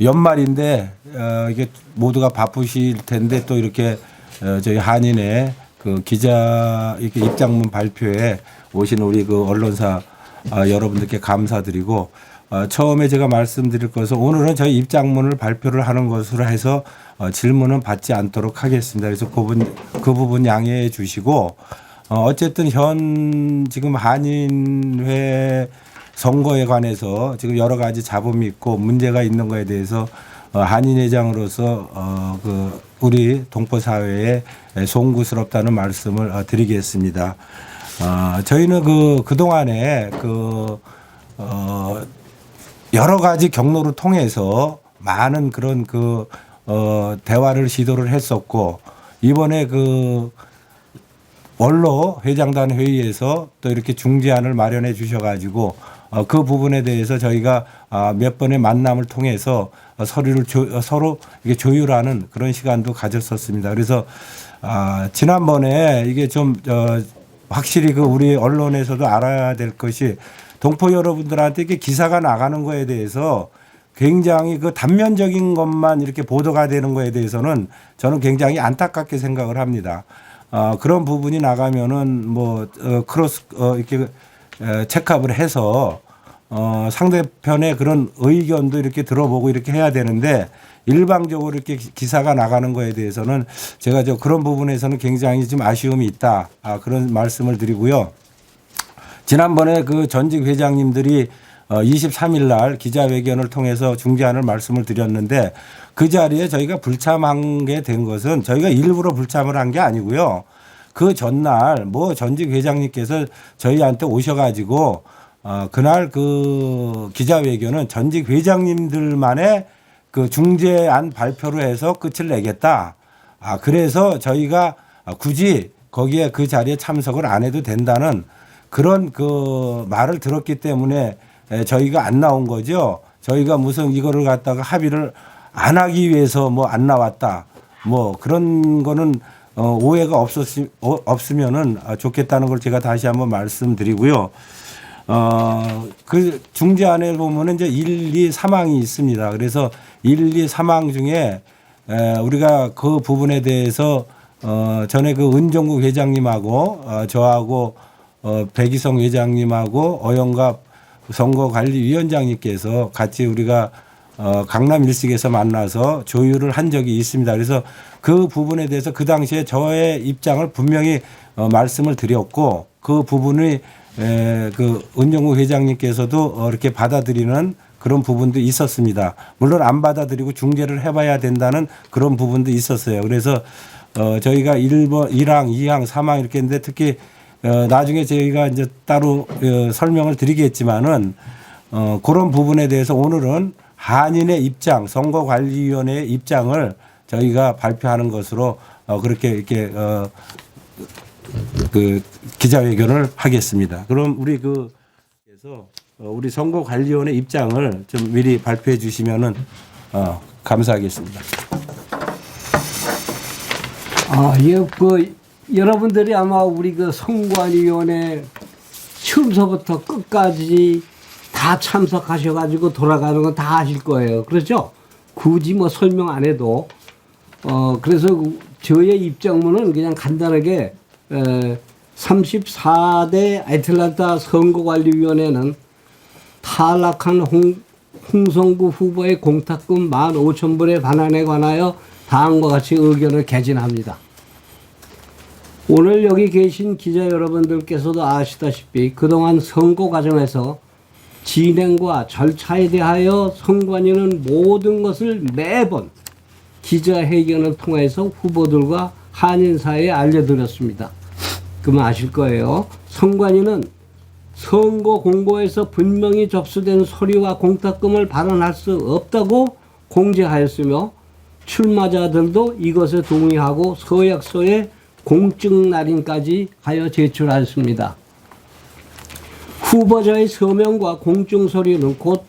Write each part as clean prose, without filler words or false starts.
연말인데 이게 모두가 바쁘실 텐데 또 이렇게 저희 한인의 그 기자 이렇게 입장문 발표에 오신 우리 그 언론사 여러분들께 감사드리고 처음에 제가 말씀드릴 것은 오늘은 저희 입장문을 발표를 하는 것으로 해서 질문은 받지 않도록 하겠습니다. 그래서 그 부분 양해해 주시고 어쨌든 현 지금 한인회 선거에 관해서 지금 여러 가지 잡음이 있고 문제가 있는 거에 대해서 한인회장으로서 그 우리 동포 사회에 송구스럽다는 말씀을 드리겠습니다. 저희는 그동안에 여러 가지 경로를 통해서 많은 그런 대화를 시도를 했었고 이번에 원로 회장단 회의에서 또 이렇게 중재안을 마련해 주셔가지고 그 부분에 대해서 저희가 몇 번의 만남을 통해서 서로 이게 조율하는 그런 시간도 가졌었습니다. 그래서 지난번에 이게 좀 확실히 우리 언론에서도 알아야 될 것이 동포 여러분들한테 이게 기사가 나가는 거에 대해서 굉장히 단면적인 것만 이렇게 보도가 되는 거에 대해서는 저는 굉장히 안타깝게 생각을 합니다. 그런 부분이 나가면은 이렇게 체크업을 해서 상대편의 그런 의견도 이렇게 들어보고 이렇게 해야 되는데 일방적으로 이렇게 기사가 나가는 거에 대해서는 제가 그런 부분에서는 굉장히 좀 아쉬움이 있다. 그런 말씀을 드리고요. 지난번에 전직 회장님들이 23일 날 기자회견을 통해서 중재안을 말씀을 드렸는데 그 자리에 저희가 불참한 게 된 것은 저희가 일부러 불참을 한 게 아니고요. 그 전날 전직 회장님께서 저희한테 오셔가지고 그날 기자회견은 전직 회장님들만의 중재안 발표로 해서 끝을 내겠다. 그래서 저희가 굳이 거기에 그 자리에 참석을 안 해도 된다는 그런 말을 들었기 때문에 저희가 안 나온 거죠. 저희가 무슨 이거를 갖다가 합의를 안 하기 위해서 안 나왔다. 그런 거는 오해가 없으면은 좋겠다는 걸 제가 다시 한번 말씀드리고요. 그 중재안에 보면은 이제 1, 2 사망이 있습니다. 그래서 1, 2 사망 중에 우리가 그 부분에 대해서 전에 은종국 회장님하고 저하고 백이성 회장님하고 어영갑 선거관리위원장님께서 같이 우리가 강남 일식에서 만나서 조율을 한 적이 있습니다. 그래서 그 부분에 대해서 그 당시에 저의 입장을 분명히 말씀을 드렸고 그 부분이 은종국 회장님께서도 이렇게 받아들이는 그런 부분도 있었습니다. 물론 안 받아들이고 중재를 해봐야 된다는 그런 부분도 있었어요. 그래서 저희가 1번, 1항, 2항, 3항 이렇게 했는데 특히 나중에 저희가 이제 따로 설명을 드리겠지만은 그런 부분에 대해서 오늘은 한인의 입장, 선거관리위원회의 입장을 저희가 발표하는 것으로 그렇게 이렇게 기자회견을 하겠습니다. 그럼 그래서 우리 선거관리위원회 입장을 좀 미리 발표해 주시면은 감사하겠습니다. 여러분들이 아마 우리 선관위원회 처음서부터 끝까지 다 참석하셔가지고 돌아가는 건 다 아실 거예요. 그렇죠? 굳이 설명 안 해도. 그래서 저의 입장문은 그냥 간단하게 34대 애틀란타 선거관리위원회는 탈락한 홍성구 후보의 공탁금 15,000불의 반환에 관하여 다음과 같이 의견을 개진합니다. 오늘 여기 계신 기자 여러분들께서도 아시다시피 그동안 선거 과정에서 진행과 절차에 대하여 선관위는 모든 것을 매번 기자회견을 통해서 후보들과 한인사회에 알려드렸습니다. 그러면 아실 거예요. 선관위는 선거 공고에서 분명히 접수된 서류와 공탁금을 발언할 수 없다고 공지하였으며 출마자들도 이것에 동의하고 서약서에 공증 날인까지 하여 제출하였습니다. 후보자의 서명과 공증 서류는 곧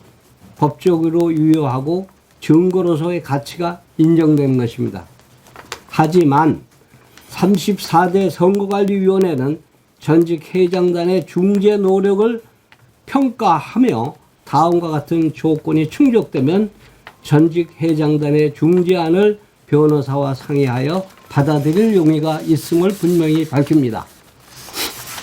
법적으로 유효하고 증거로서의 가치가 인정되는 것입니다. 하지만 34대 선거관리위원회는 전직 회장단의 중재 노력을 평가하며 다음과 같은 조건이 충족되면 전직 회장단의 중재안을 변호사와 상의하여 받아들일 용의가 있음을 분명히 밝힙니다.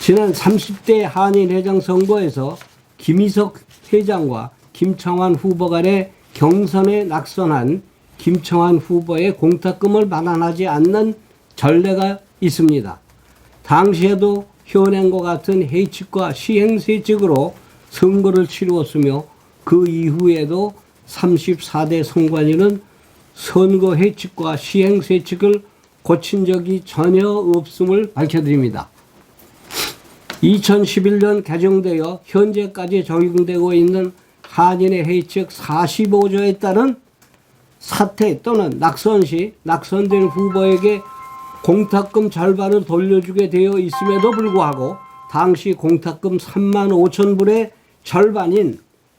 지난 30대 한인회장 선거에서 김희석 회장과 김청환 후보 간의 경선에 낙선한 김청환 후보의 공탁금을 반환하지 않는 전례가 있습니다. 당시에도 현행과 같은 해칙과 시행세칙으로 선거를 치루었으며 그 이후에도 34대 선관위는 선거 해칙과 시행세칙을 고친 적이 전혀 없음을 밝혀드립니다. 2011년 개정되어 현재까지 적용되고 있는 한인의 해칙 45조에 따른 사퇴 또는 낙선 시 낙선된 후보에게 공탁금 절반을 돌려주게 되어 있음에도 불구하고 당시 공탁금 3만 5천 불의 절반인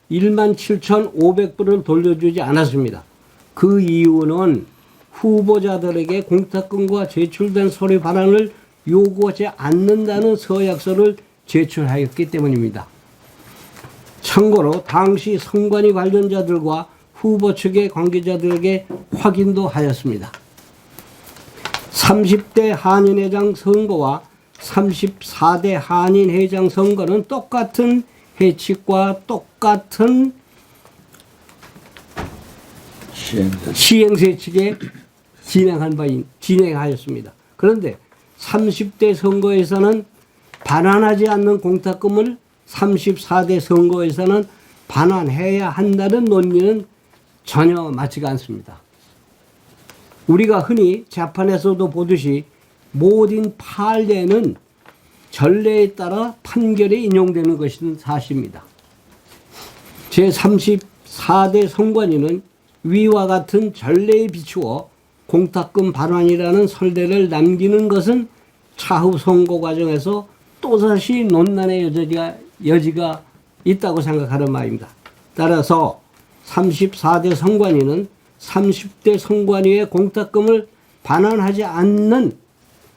1만 7,500불을 돌려주지 않았습니다. 그 이유는 후보자들에게 공탁금과 제출된 서류 반환을 요구하지 않는다는 서약서를 제출하였기 때문입니다. 참고로 당시 선관위 관련자들과 후보 측의 관계자들에게 확인도 하였습니다. 30대 한인회장 선거와 34대 한인회장 선거는 똑같은 해칙과 똑같은 시행세칙에 진행하였습니다. 그런데 30대 선거에서는 반환하지 않는 공탁금을 34대 선거에서는 반환해야 한다는 논리는 전혀 맞지가 않습니다. 우리가 흔히 재판에서도 보듯이 모든 판례는 전례에 따라 판결에 인용되는 것은 사실입니다. 제34대 선관위는 위와 같은 전례에 비추어 공탁금 반환이라는 선례를 남기는 것은 차후 선거 과정에서 또다시 논란의 여지가 있다고 생각하는 바입니다. 따라서 34대 선관위는 30대 선관위의 공탁금을 반환하지 않는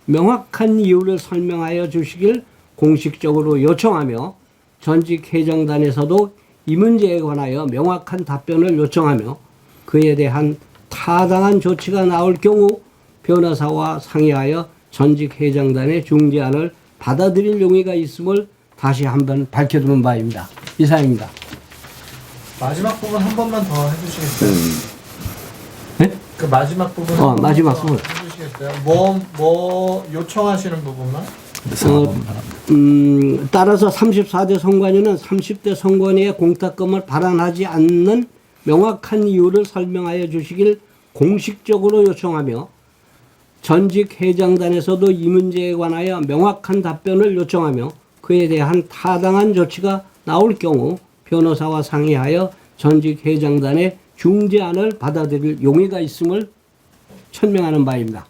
명확한 이유를 설명하여 주시길 공식적으로 요청하며 전직 회장단에서도 이 문제에 관하여 명확한 답변을 요청하며 그에 대한 타당한 조치가 나올 경우 변호사와 상의하여 전직 회장단의 중재안을 받아들일 용의가 있음을 다시 한번 밝혀두는 바입니다. 이상입니다. 마지막 부분 한 번만 더 해주시겠어요? 네? 그 마지막 부분 마지막 부분 해주시겠어요? 뭐 요청하시는 부분만? 따라서 34대 선관위는 30대 선관위의 공탁금을 반환하지 않는 명확한 이유를 설명하여 주시길 공식적으로 요청하며 전직 회장단에서도 이 문제에 관하여 명확한 답변을 요청하며 그에 대한 타당한 조치가 나올 경우 변호사와 상의하여 전직 회장단의 중재안을 받아들일 용의가 있음을 천명하는 바입니다.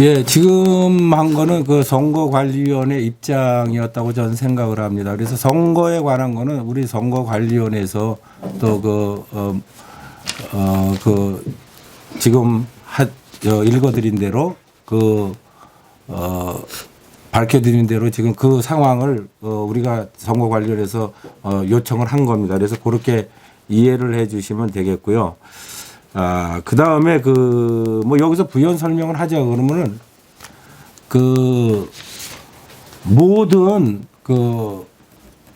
예, 지금 한 거는 그 선거관리위원회 입장이었다고 저는 생각을 합니다. 그래서 선거에 관한 거는 우리 선거관리위원회에서 또 지금 읽어드린 대로 밝혀드린 대로 지금 그 상황을 우리가 선거관리위원회에서 요청을 한 겁니다. 그래서 그렇게 이해를 해 주시면 되겠고요. 그 다음에 뭐 여기서 부연 설명을 하자 그러면은 모든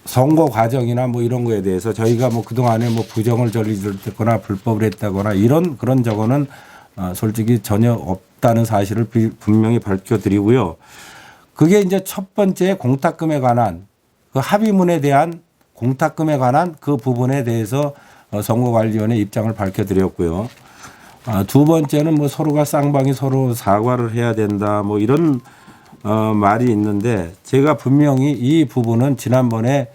선거 과정이나 뭐 이런 거에 대해서 저희가 뭐 그동안에 뭐 부정을 저질렀거나 불법을 했다거나 그런 적은 솔직히 전혀 없다는 사실을 분명히 밝혀드리고요. 그게 이제 첫 번째 공탁금에 관한 그 합의문에 대한 공탁금에 관한 그 부분에 대해서 선거관리위원회 입장을 밝혀드렸고요. 두 번째는 뭐 서로가 쌍방이 서로 사과를 해야 된다 뭐 이런 말이 있는데 제가 분명히 이 부분은 지난번에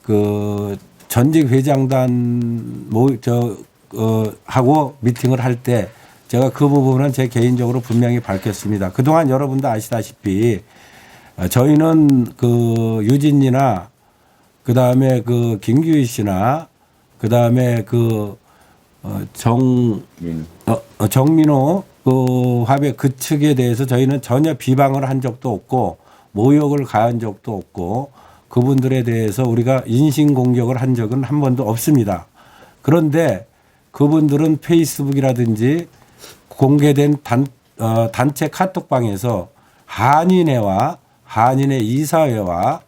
그 전직 회장단 하고 미팅을 할 때 제가 그 부분은 제 개인적으로 분명히 밝혔습니다. 그동안 여러분도 아시다시피 저희는 그 유진이나 그 다음에 그 김규희 씨나 그 다음에 정민호 그 화백 그 측에 대해서 저희는 전혀 비방을 한 적도 없고 모욕을 가한 적도 없고 그분들에 대해서 우리가 인신공격을 한 적은 한 번도 없습니다. 그런데 그분들은 페이스북이라든지 공개된 단체 카톡방에서 한인회와 한인회 이사회와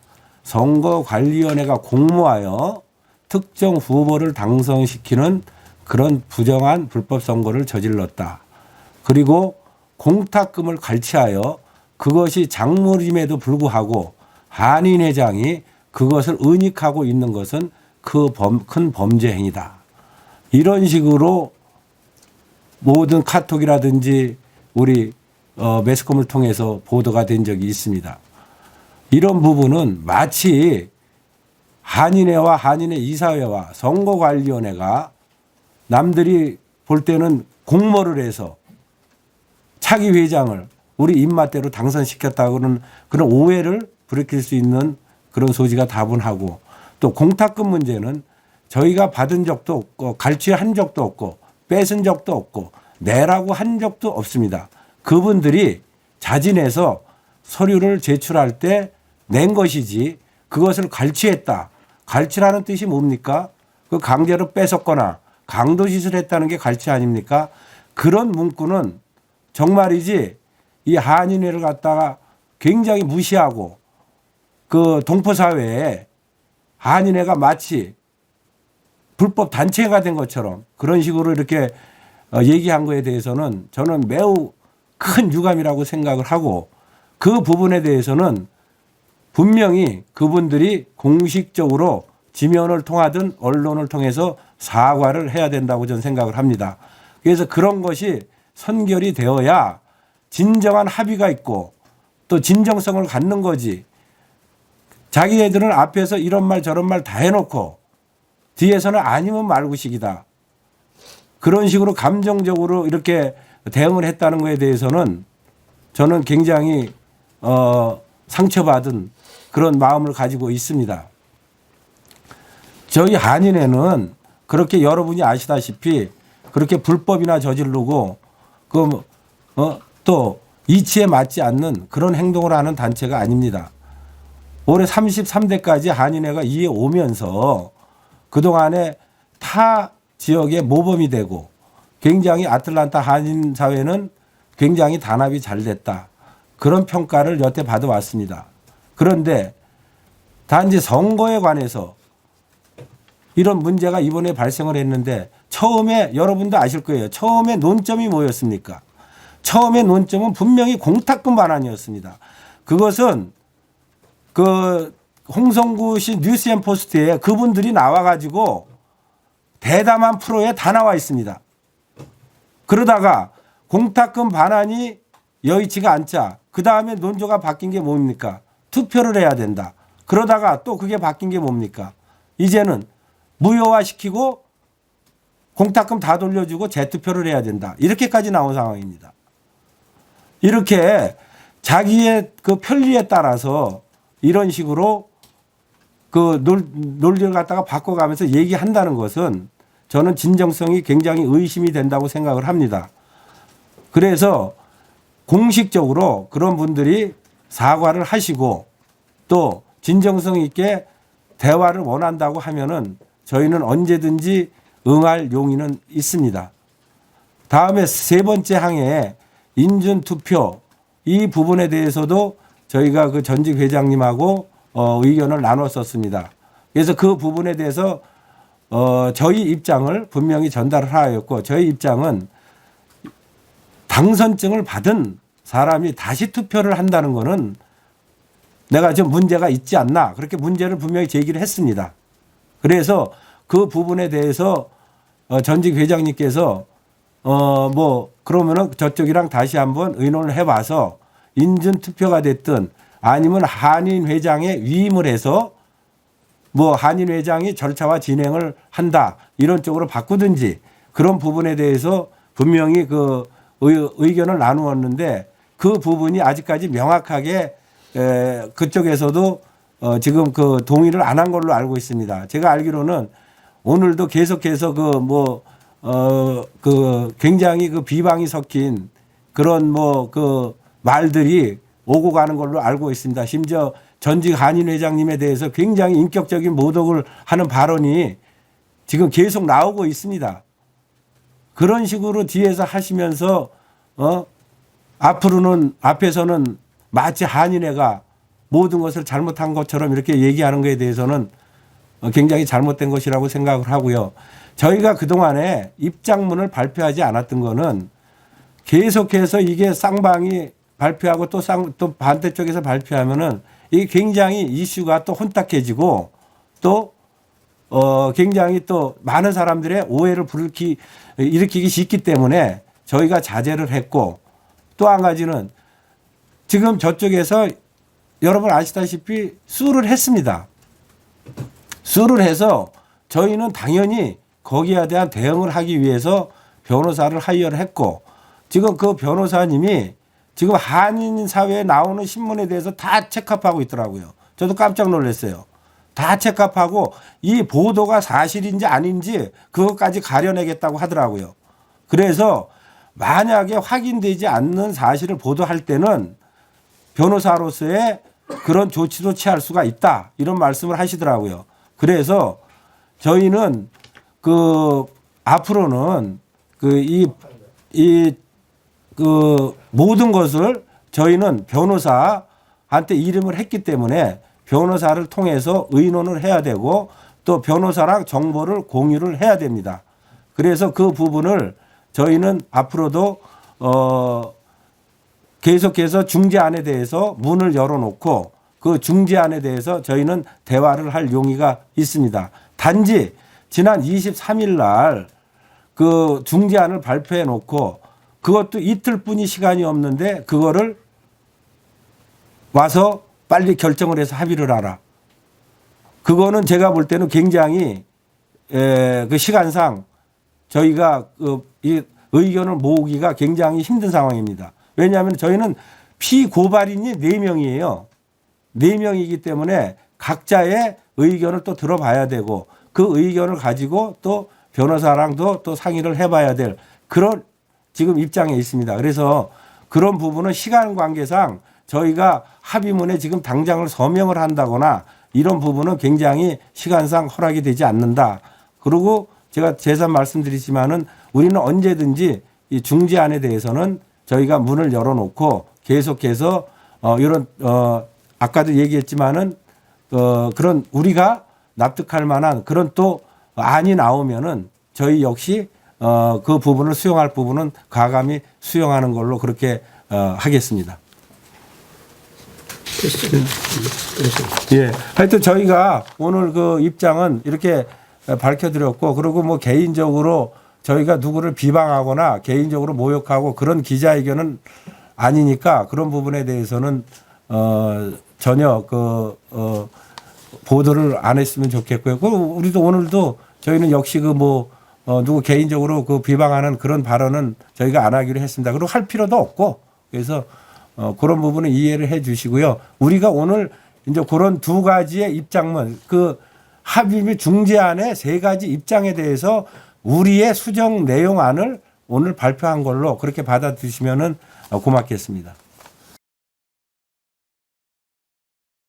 선거관리위원회가 공모하여 특정 후보를 당선시키는 그런 부정한 불법 선거를 저질렀다. 그리고 공탁금을 갈취하여 그것이 작물임에도 불구하고 한인회장이 그것을 은닉하고 있는 것은 큰 범죄 행위다. 이런 식으로 모든 카톡이라든지 우리 매스컴을 통해서 보도가 된 적이 있습니다. 이런 부분은 마치 한인회와 한인회 이사회와 선거관리위원회가 남들이 볼 때는 공모를 해서 차기 회장을 우리 입맛대로 당선시켰다고는 그런 오해를 불러일으킬 수 있는 그런 소지가 다분하고, 또 공탁금 문제는 저희가 받은 적도 없고 갈취한 적도 없고 뺏은 적도 없고 내라고 한 적도 없습니다. 그분들이 자진해서 서류를 제출할 때 낸 것이지 그것을 갈취했다. 갈취라는 뜻이 뭡니까? 그 강제로 뺏었거나 강도짓을 했다는 게 갈취 아닙니까? 그런 문구는 정말이지 이 한인회를 갖다가 굉장히 무시하고 그 동포사회에 한인회가 마치 불법 단체가 된 것처럼 그런 식으로 이렇게 얘기한 거에 대해서는 저는 매우 큰 유감이라고 생각을 하고, 그 부분에 대해서는 분명히 그분들이 공식적으로 지면을 통하든 언론을 통해서 사과를 해야 된다고 저는 생각을 합니다. 그래서 그런 것이 선결이 되어야 진정한 합의가 있고 또 진정성을 갖는 거지. 자기네들은 앞에서 이런 말 저런 말 다 해놓고 뒤에서는 아니면 말고식이다. 그런 식으로 감정적으로 이렇게 대응을 했다는 것에 대해서는 저는 굉장히 상처받은 그런 마음을 가지고 있습니다. 저희 한인회는 그렇게 여러분이 아시다시피 그렇게 불법이나 저지르고 또 이치에 맞지 않는 그런 행동을 하는 단체가 아닙니다. 올해 33대까지 한인회가 이에 오면서 그동안에 타 지역의 모범이 되고 굉장히 아틀란타 한인 사회는 굉장히 단합이 잘 됐다. 그런 평가를 여태 받아왔습니다. 그런데 단지 선거에 관해서 이런 문제가 이번에 발생을 했는데, 처음에 여러분도 아실 거예요. 처음에 논점이 뭐였습니까? 처음에 논점은 분명히 공탁금 반환이었습니다. 그것은 그 홍성구시 뉴스앤포스트에 그분들이 나와가지고 대담한 프로에 다 나와 있습니다. 그러다가 공탁금 반환이 여의치가 않자 그 다음에 논조가 바뀐 게 뭡니까? 투표를 해야 된다. 그러다가 또 그게 바뀐 게 뭡니까? 이제는 무효화시키고 공탁금 다 돌려주고 재투표를 해야 된다. 이렇게까지 나온 상황입니다. 이렇게 자기의 그 편리에 따라서 이런 식으로 그 논리를 갖다가 바꿔가면서 얘기한다는 것은 저는 진정성이 굉장히 의심이 된다고 생각을 합니다. 그래서 공식적으로 그런 분들이 사과를 하시고 또 진정성 있게 대화를 원한다고 하면은 저희는 언제든지 응할 용의는 있습니다. 다음에 세 번째 항에 인준투표 이 부분에 대해서도 저희가 그 전직 회장님하고 의견을 나눴었습니다. 그래서 그 부분에 대해서 저희 입장을 분명히 전달을 하였고, 저희 입장은 당선증을 받은 사람이 다시 투표를 한다는 것은 내가 좀 문제가 있지 않나, 그렇게 문제를 분명히 제기를 했습니다. 그래서 그 부분에 대해서 전직 회장님께서 그러면은 저쪽이랑 다시 한번 의논을 해봐서 인준 투표가 됐든 아니면 한인 회장에 위임을 해서 한인 회장이 절차와 진행을 한다 이런 쪽으로 바꾸든지, 그런 부분에 대해서 분명히 그 의견을 나누었는데 그 부분이 아직까지 명확하게 그쪽에서도 지금 그 동의를 안 한 걸로 알고 있습니다. 제가 알기로는 오늘도 계속해서 굉장히 그 비방이 섞인 그런 그 말들이 오고 가는 걸로 알고 있습니다. 심지어 전직 한인 회장님에 대해서 굉장히 인격적인 모독을 하는 발언이 지금 계속 나오고 있습니다. 그런 식으로 뒤에서 하시면서 앞에서는 마치 한인회가 모든 것을 잘못한 것처럼 이렇게 얘기하는 것에 대해서는 굉장히 잘못된 것이라고 생각을 하고요. 저희가 그동안에 입장문을 발표하지 않았던 거는 계속해서 이게 쌍방이 발표하고 또 반대쪽에서 발표하면은 이게 굉장히 이슈가 또 혼탁해지고 또 굉장히 또 많은 사람들의 오해를 일으키기 쉽기 때문에 저희가 자제를 했고, 또 한 가지는 지금 저쪽에서 여러분 아시다시피 수를 했습니다. 수를 해서 저희는 당연히 거기에 대한 대응을 하기 위해서 변호사를 하이어를 했고, 지금 그 변호사님이 지금 한인 사회에 나오는 신문에 대해서 다 체크업하고 있더라고요. 저도 깜짝 놀랐어요. 다 체크업하고 이 보도가 사실인지 아닌지 그것까지 가려내겠다고 하더라고요. 그래서 만약에 확인되지 않는 사실을 보도할 때는 변호사로서의 그런 조치도 취할 수가 있다, 이런 말씀을 하시더라고요. 그래서 저희는 앞으로는 모든 것을 저희는 변호사한테 이름을 했기 때문에 변호사를 통해서 의논을 해야 되고 또 변호사랑 정보를 공유를 해야 됩니다. 그래서 그 부분을 저희는 앞으로도 계속해서 중재안에 대해서 문을 열어놓고 그 중재안에 대해서 저희는 대화를 할 용의가 있습니다. 단지 지난 23일 날 그 중재안을 발표해 놓고 그것도 이틀뿐이 시간이 없는데 그거를 와서 빨리 결정을 해서 합의를 하라. 그거는 제가 볼 때는 굉장히 그 시간상 저희가 이 의견을 모으기가 굉장히 힘든 상황입니다. 왜냐하면 저희는 피고발인이 4명이에요. 4명이기 때문에 각자의 의견을 또 들어봐야 되고 그 의견을 가지고 또 변호사랑도 또 상의를 해봐야 될 그런 지금 입장에 있습니다. 그래서 그런 부분은 시간 관계상 저희가 합의문에 지금 당장을 서명을 한다거나 이런 부분은 굉장히 시간상 허락이 되지 않는다. 그리고 제가 재산 말씀드리지만은 우리는 언제든지 이 중재안에 대해서는 저희가 문을 열어놓고 계속해서 이런 아까도 얘기했지만은 그런 우리가 납득할 만한 그런 또 안이 나오면은 저희 역시 그 부분을 수용할 부분은 가감히 수용하는 걸로 그렇게 하겠습니다. 예. 하여튼 저희가 오늘 그 입장은 이렇게 밝혀드렸고, 그리고 뭐 개인적으로 저희가 누구를 비방하거나 개인적으로 모욕하고 그런 기자회견은 아니니까 그런 부분에 대해서는 전혀 보도를 안 했으면 좋겠고요. 우리도 오늘도 저희는 역시 누구 개인적으로 비방하는 그런 발언은 저희가 안 하기로 했습니다. 그리고 할 필요도 없고, 그래서 그런 부분은 이해를 해 주시고요. 우리가 오늘 이제 그런 2가지의 입장문, 합의 및 중재안의 3가지 입장에 대해서 우리의 수정 내용안을 오늘 발표한 걸로 그렇게 받아주시면 고맙겠습니다.